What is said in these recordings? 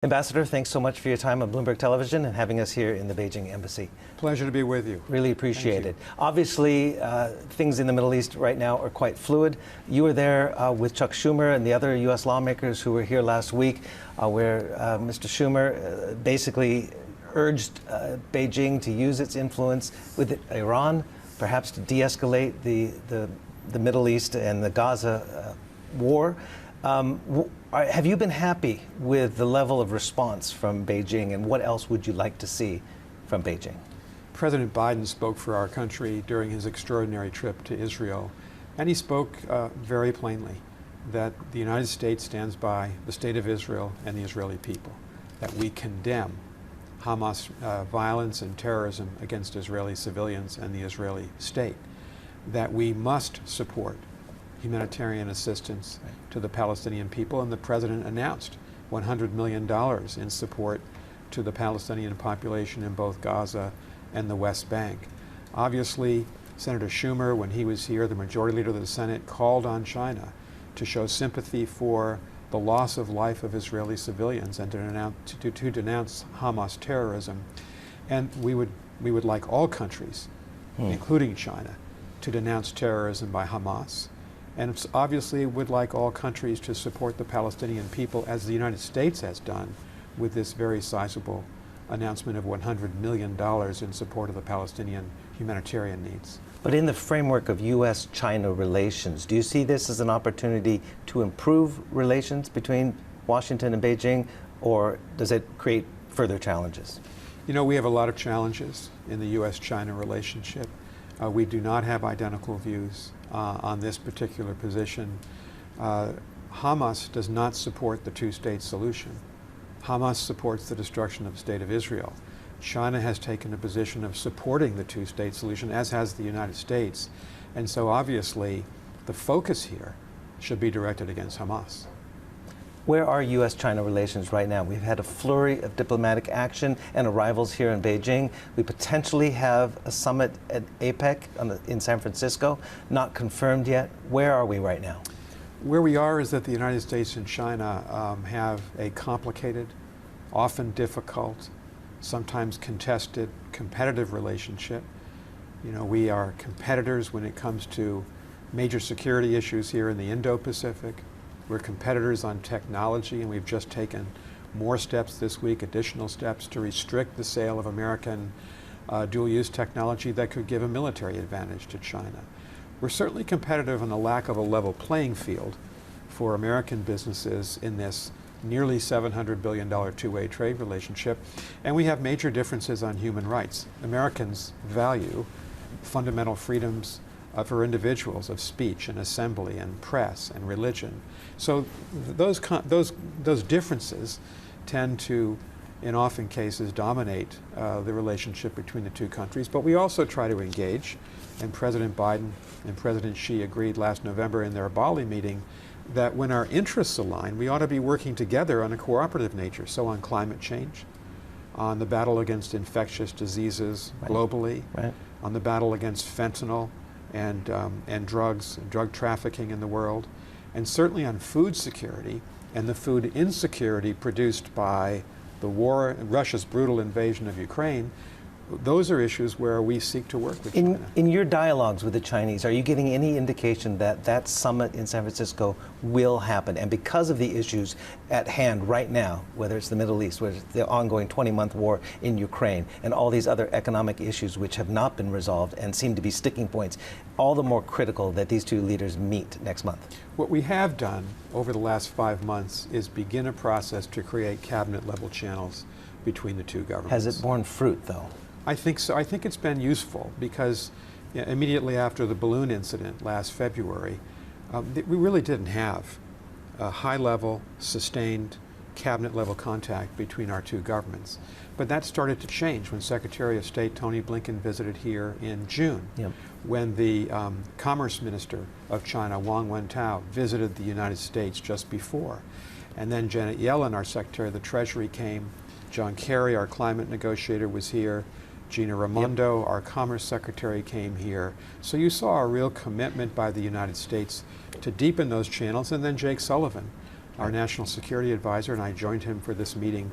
Ambassador, thanks so much for your time on Bloomberg Television and having us here in the Beijing Embassy. Pleasure to be with you. Really appreciate it. Obviously, things in the Middle East right now are quite fluid. You were there with Chuck Schumer and the other U.S. lawmakers who were here last week, where Mr. Schumer basically urged Beijing to use its influence with Iran, perhaps to de-escalate the Middle East and the Gaza war. Have you been happy with the level of response from Beijing, and what else would you like to see from Beijing? President Biden spoke for our country during his extraordinary trip to Israel, and he spoke very plainly that the United States stands by the state of Israel and the Israeli people, that we condemn Hamas violence and terrorism against Israeli civilians and the Israeli state, that we must support humanitarian assistance to the Palestinian people, and the president announced $100 million in support to the Palestinian population in both Gaza and the West Bank. Obviously, Senator Schumer, when he was here, the majority leader of the Senate, called on China to show sympathy for the loss of life of Israeli civilians and to denounce Hamas terrorism. And we would like all countries, including China, to denounce terrorism by Hamas. And obviously would like all countries to support the Palestinian people, as the United States has done with this very sizable announcement of $100 million in support of the Palestinian humanitarian needs. But in the framework of U.S.-China relations, do you see this as an opportunity to improve relations between Washington and Beijing, or does it create further challenges? You know, we have a lot of challenges in the U.S.-China relationship. We do not have identical views on this particular position. Hamas does not support the two-state solution. Hamas supports the destruction of the state of Israel. China has taken a position of supporting the two-state solution, as has the United States. And so obviously the focus here should be directed against Hamas. Where are U.S.-China relations right now? We've had a flurry of diplomatic action and arrivals here in Beijing. We potentially have a summit at APEC in San Francisco, not confirmed yet. Where are we right now? Where we are is that the United States and China have a complicated, often difficult, sometimes contested, competitive relationship. You know, we are competitors when it comes to major security issues here in the Indo-Pacific. We're competitors on technology, and we've just taken more steps this week, additional steps to restrict the sale of American dual-use technology that could give a military advantage to China. We're certainly competitive on the lack of a level playing field for American businesses in this nearly $700 billion two-way trade relationship, and we have major differences on human rights. Americans value fundamental freedoms for individuals of speech and assembly and press and religion. So those differences tend to, in often cases, dominate the relationship between the two countries. But we also try to engage, and President Biden and President Xi agreed last November in their Bali meeting that when our interests align, we ought to be working together on a cooperative nature. So on climate change, on the battle against infectious diseases globally, on the battle against fentanyl, and drugs, and drug trafficking in the world, and certainly on food security and the food insecurity produced by the war, Russia's brutal invasion of Ukraine. Those are issues where we seek to work with China. In your dialogues with the Chinese, are you getting any indication that that summit in San Francisco will happen? And because of the issues at hand right now, whether it's the Middle East, whether it's the ongoing 20-month war in Ukraine, and all these other economic issues which have not been resolved and seem to be sticking points, all the more critical that these two leaders meet next month? What we have done over the last 5 months is begin a process to create cabinet-level channels between the two governments. Has it borne fruit, though? I think so. I think it's been useful because immediately after the balloon incident last February, we really didn't have a high-level, sustained, cabinet-level contact between our two governments. But that started to change when Secretary of State Tony Blinken visited here in June, when the Commerce Minister of China, Wang Wentao, visited the United States just before. And then Janet Yellen, our Secretary of the Treasury, came. John Kerry, our climate negotiator, was here. Gina Raimondo, our Commerce Secretary, came here. So you saw a real commitment by the United States to deepen those channels. And then Jake Sullivan, our national security advisor, and I joined him for this meeting,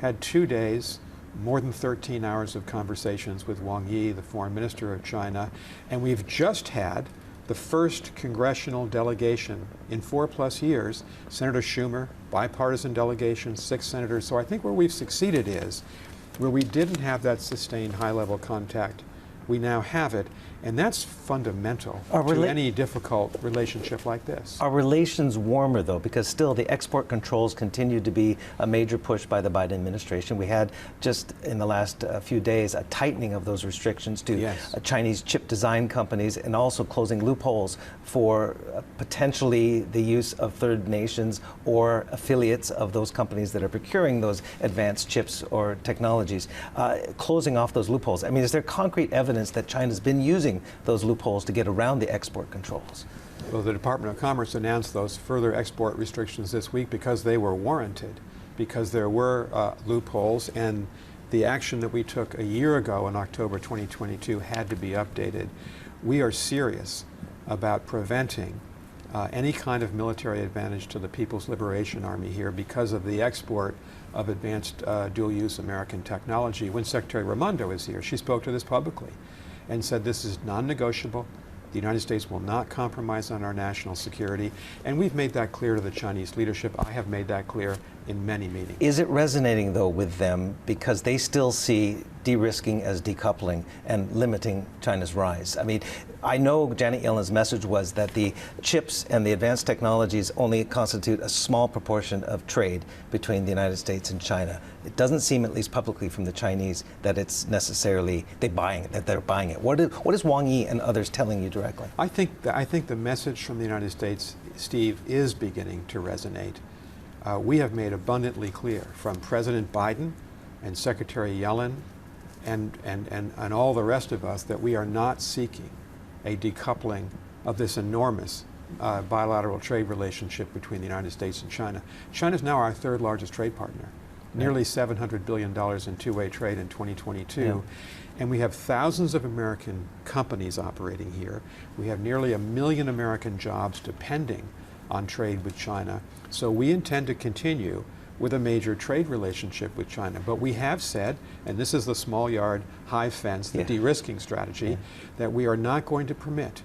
had 2 days, more than 13 hours of conversations with Wang Yi, the foreign minister of China, and we've just had the first congressional delegation in 4+ years. Senator Schumer, bipartisan delegation, 6 senators. So I think where we've succeeded is where we didn't have that sustained high-level contact, we now have it, and that's fundamental to any difficult relationship like this. Are relations warmer, though? Because still the export controls continue to be a major push by the Biden administration. We had just in the last few days a tightening of those restrictions to Chinese chip design companies, and also closing loopholes for potentially the use of third nations or affiliates of those companies that are procuring those advanced chips or technologies, closing off those loopholes. I mean, is there concrete evidence that China's been using those loopholes to get around the export controls? Well, the Department of Commerce announced those further export restrictions this week because they were warranted, because there were loopholes, and the action that we took a year ago in October 2022 had to be updated. We are serious about preventing any kind of military advantage to the People's Liberation Army here because of the export of advanced dual-use American technology. When Secretary Raimondo was here, she spoke to this publicly and said this is non-negotiable. The United States will not compromise on our national security, and we've made that clear to the Chinese leadership. I have made that clear in many meetings. Is it resonating, though, with them because they still see de-risking as decoupling and limiting China's rise? I mean, I know Janet Yellen's message was that the chips and the advanced technologies only constitute a small proportion of trade between the United States and China. It doesn't seem, at least publicly from the Chinese, that it's necessarily they're buying it. What is Wang Yi and others telling you directly? I think the message from the United States, Steve, is beginning to resonate. We have made abundantly clear from President Biden and Secretary Yellen and all the rest of us that we are not seeking a decoupling of this enormous bilateral trade relationship between the United States and China. China is now our 3rd largest trade partner, nearly $700 billion in two-way trade in 2022. Yeah. And we have thousands of American companies operating here. We have nearly 1 million American jobs depending on trade with China. So we intend to continue with a major trade relationship with China. But we have said, and this is the small yard, high fence, the de-risking strategy, that we are not going to permit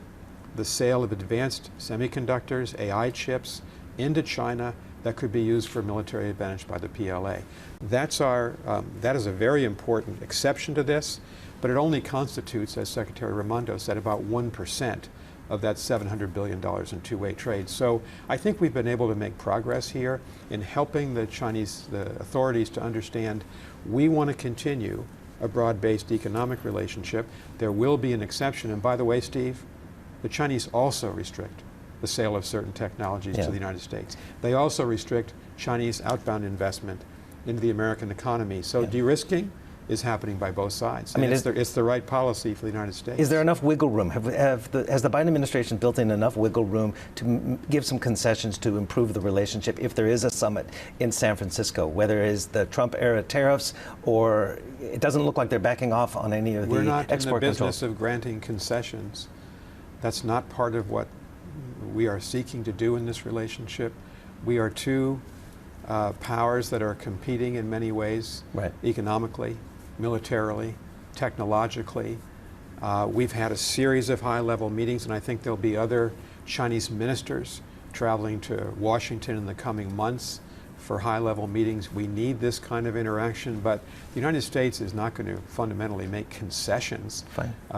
the sale of advanced semiconductors, AI chips, into China that could be used for military advantage by the PLA. That is a very important exception to this, but it only constitutes, as Secretary Raimondo said, about 1% of that $700 billion in two-way trade. So I think we've been able to make progress here in helping the authorities to understand we want to continue a broad-based economic relationship. There will be an exception. And by the way, Steve, the Chinese also restrict the sale of certain technologies to the United States. They also restrict Chinese outbound investment into the American economy. So de-risking is happening by both sides. I mean, it's the right policy for the United States. Is there enough wiggle room? Has the Biden administration built in enough wiggle room to give some concessions to improve the relationship if there is a summit in San Francisco, whether it is the Trump-era tariffs or it doesn't look like they're backing off on any of the export controls? We're not in the business of granting concessions. That's not part of what we are seeking to do in this relationship. We are two powers that are competing in many ways, economically, militarily, technologically. We've had a series of high-level meetings, and I think there'll be other Chinese ministers traveling to Washington in the coming months for high-level meetings. We need this kind of interaction, but the United States is not going to fundamentally make concessions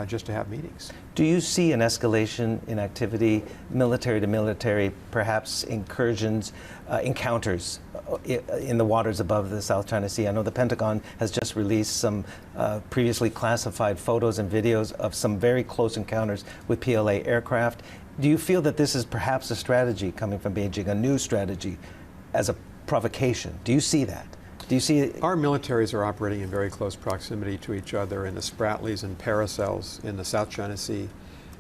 just to have meetings. Do you see an escalation in activity, military to military, perhaps incursions, encounters in the waters above the South China Sea? I know the Pentagon has just released some previously classified photos and videos of some very close encounters with PLA aircraft. Do you feel that this is perhaps a strategy coming from Beijing, a new strategy as a provocation? Do you see that? Do you see it? Our militaries are operating in very close proximity to each other in the Spratlys and Paracels in the South China Sea,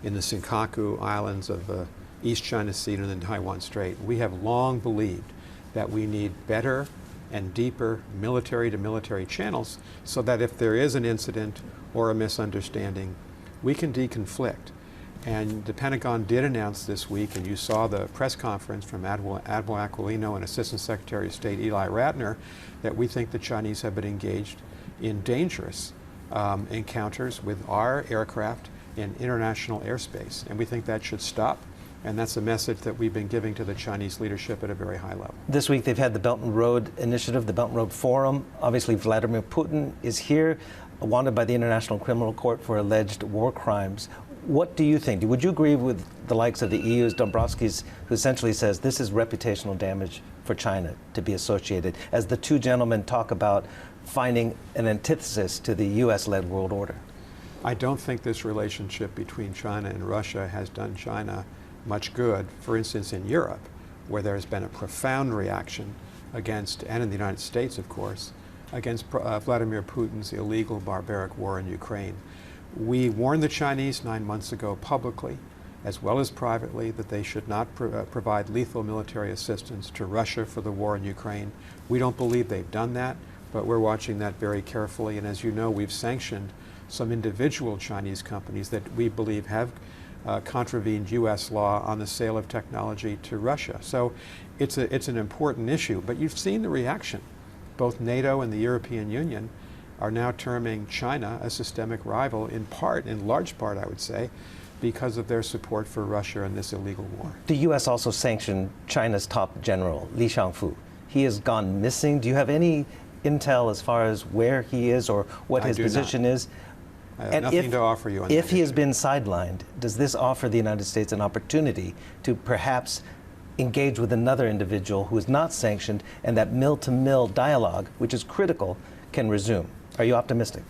in the Senkaku Islands of the East China Sea and the Taiwan Strait. We have long believed that we need better and deeper military-to-military channels so that if there is an incident or a misunderstanding, we can deconflict. And the Pentagon did announce this week, and you saw the press conference from Admiral Aquilino and Assistant Secretary of State Eli Ratner, that we think the Chinese have been engaged in dangerous encounters with our aircraft in international airspace. And we think that should stop. And that's a message that we've been giving to the Chinese leadership at a very high level. This week they've had the Belt and Road Initiative, the Belt and Road Forum. Obviously Vladimir Putin is here, wanted by the International Criminal Court for alleged war crimes. What do you think? Would you agree with the likes of the EU's Dombrovskis, who essentially says this is reputational damage for China to be associated, as the two gentlemen talk about finding an antithesis to the U.S.-led world order? I don't think this relationship between China and Russia has done China much good. For instance, in Europe, where there's been a profound reaction against, and in the United States, of course, against Vladimir Putin's illegal, barbaric war in Ukraine. We warned the Chinese 9 months ago publicly, as well as privately, that they should not provide lethal military assistance to Russia for the war in Ukraine. We don't believe they've done that, but we're watching that very carefully. And as you know, we've sanctioned some individual Chinese companies that we believe have contravened U.S. law on the sale of technology to Russia. So it's an important issue, but you've seen the reaction. Both NATO and the European Union are now terming China a systemic rival, in large part, I would say, because of their support for Russia in this illegal war. The U.S. also sanctioned China's top general, Li Shangfu. He has gone missing. Do you have any intel as far as where he is or what his position is? I have nothing to offer you on that If he has issue. been sidelined, does this offer the United States an opportunity to perhaps engage with another individual who is not sanctioned, and that mill-to-mill dialogue, which is critical, can resume? Are you optimistic?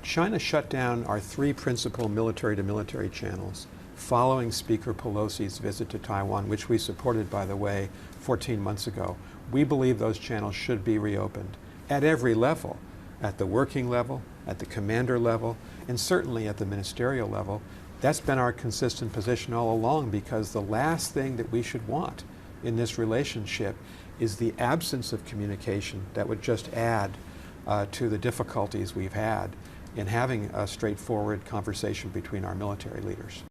China shut down our 3 principal military-to-military channels following Speaker Pelosi's visit to Taiwan, which we supported, by the way, 14 months ago. We believe those channels should be reopened at every level, at the working level, at the commander level, and certainly at the ministerial level. That's been our consistent position all along, because the last thing that we should want in this relationship is the absence of communication that would just add to the difficulties we've had in having a straightforward conversation between our military leaders.